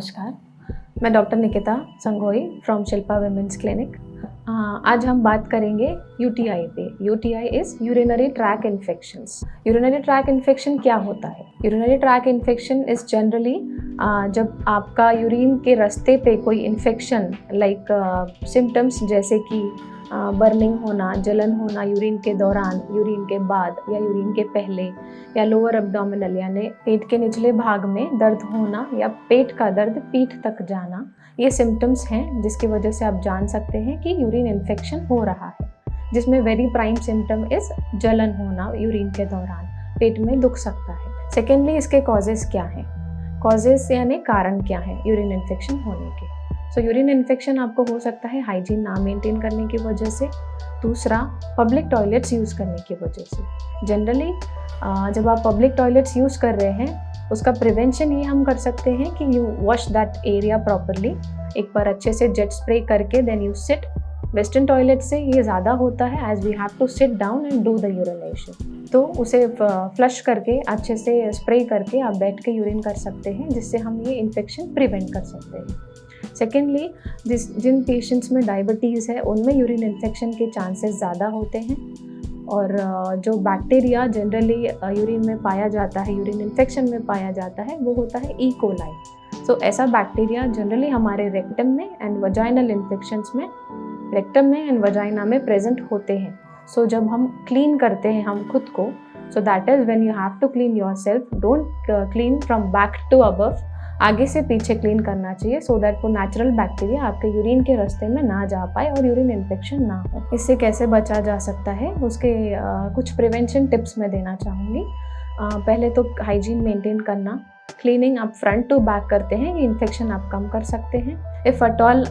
नमस्कार, मैं doctor Nikita Sanghoi from Shilpa women's clinic. आज हम बात करेंगे यूटीआई पे। UTI is urinary tract infections. Urinary track infection क्या होता है? Urinary track infection is generally जब आपका यूरिन के रास्ते पे कोई इन्फेक्शन लाइक सिम्टम्स जैसे कि बर्निंग होना, जलन होना यूरिन के दौरान, यूरिन के बाद या यूरिन के पहले, या लोअर एब्डोमिनल यानी पेट के निचले भाग में दर्द होना या पेट का दर्द पीठ तक जाना, ये सिम्टम्स हैं जिसकी वजह से आप जान सकते हैं कि यूरिन इन्फेक्शन हो रहा है। जिसमें वेरी प्राइम सिम्टम इज़ जलन होना यूरिन के दौरान, पेट में दुख सकता है। सेकेंडली, इसके कॉजेज़ क्या हैं? कॉजेज़ यानी कारण क्या हैं यूरिन इन्फेक्शन होने के? सो यूरिन इन्फेक्शन आपको हो सकता है हाइजीन ना मेंटेन करने की वजह से। दूसरा, पब्लिक टॉयलेट्स यूज़ करने की वजह से। जनरली जब आप पब्लिक टॉयलेट्स यूज़ कर रहे हैं, उसका प्रिवेंशन ये हम कर सकते हैं कि you wash that area properly, एक बार अच्छे से जेट स्प्रे करके then you sit. Western toilet से ये ज़्यादा होता है as we have to sit down and do the urination. तो उसे फ्लश करके अच्छे से स्प्रे करके आप बैठ के यूरिन कर सकते हैं, जिससे हम ये इन्फेक्शन प्रिवेंट कर सकते हैं। सेकेंडली, जिन पेशेंट्स में डायबिटीज़ है उनमें यूरिन इन्फेक्शन के चांसेस ज़्यादा होते हैं। और जो बैक्टीरिया जनरली यूरिन में पाया जाता है, यूरिन इन्फेक्शन में पाया जाता है, वो होता है ई कोलाई। सो ऐसा बैक्टीरिया जनरली हमारे रेक्टम में एंड वजाइनल इन्फेक्शंस में, रेक्टम में एंड वजाइना में प्रेजेंट होते हैं। सो जब हम क्लीन करते हैं हम खुद को, so that is when you have to clean yourself. Don't clean from back to above, आगे से पीछे क्लीन करना चाहिए सो दैट वो नेचुरल बैक्टीरिया आपके यूरिन के रास्ते में ना जा पाए और यूरिन इन्फेक्शन ना हो। इससे कैसे बचा जा सकता है, उसके कुछ प्रिवेंशन टिप्स मैं देना चाहूँगी। पहले तो हाइजीन मेंटेन करना, क्लीनिंग आप फ्रंट टू बैक करते हैं, ये इन्फेक्शन आप कम कर सकते हैं। If at all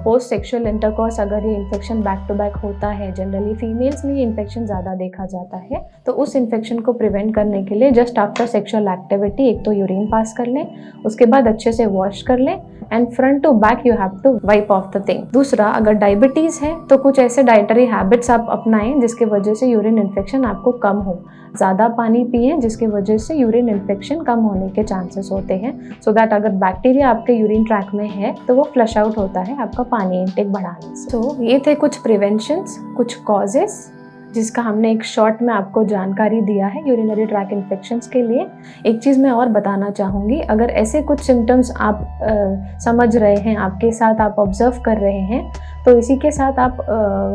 post sexual intercourse अगर ये इन्फेक्शन बैक टू बैक होता है, जनरली फीमेल्स में ये इन्फेक्शन ज़्यादा देखा जाता है, तो उस इन्फेक्शन को प्रिवेंट करने के लिए जस्ट आफ्टर सेक्शुअल एक्टिविटी एक तो यूरिन पास कर लें, उसके बाद अच्छे से वॉश कर लें and front to back you have to wipe off the thing. दूसरा, अगर डायबिटीज़ है तो कुछ ऐसे डाइटरी हैबिट्स आप अपनाएं जिसकी वजह से यूरिन इन्फेक्शन आपको कम हो। ज़्यादा पानी पिएं जिसकी वजह से यूरिन इन्फेक्शन कम होने के चांसेस होते हैं, सो दैट अगर बैक्टीरिया आपके यूरिन ट्रैक में है तो वो फ्लश आउट होता है आपका पानी इनटेक बढ़ाने से। तो ये थे कुछ प्रिवेंशंस, कुछ कॉजेस जिसका हमने एक शॉर्ट में आपको जानकारी दिया है यूरिनरी ट्रैक इन्फेक्शंस के लिए। एक चीज़ मैं और बताना चाहूँगी, अगर ऐसे कुछ सिम्टम्स आप समझ रहे हैं, आपके साथ आप ऑब्जर्व कर रहे हैं, तो इसी के साथ आप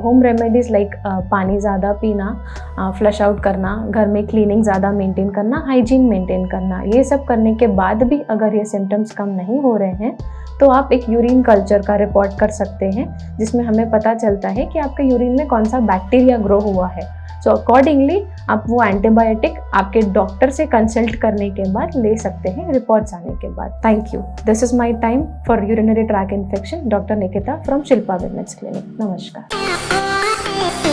होम रेमेडीज़ लाइक पानी ज़्यादा पीना, फ्लश आउट करना, घर में क्लीनिंग ज़्यादा मेंटेन करना, हाइजीन मेंटेन करना, ये सब करने के बाद भी अगर ये सिम्टम्स कम नहीं हो रहे हैं तो आप एक यूरिन कल्चर का रिपोर्ट कर सकते हैं, जिसमें हमें पता चलता है कि आपके यूरिन में कौन सा बैक्टीरिया ग्रो हुआ है। सो अकॉर्डिंगली आप वो एंटीबायोटिक आपके डॉक्टर से कंसल्ट करने के बाद ले सकते हैं, रिपोर्ट्स आने के बाद। Thank you. This is my time for urinary track infection, doctor Nikita from Shilpa women's clinic. नमस्कार।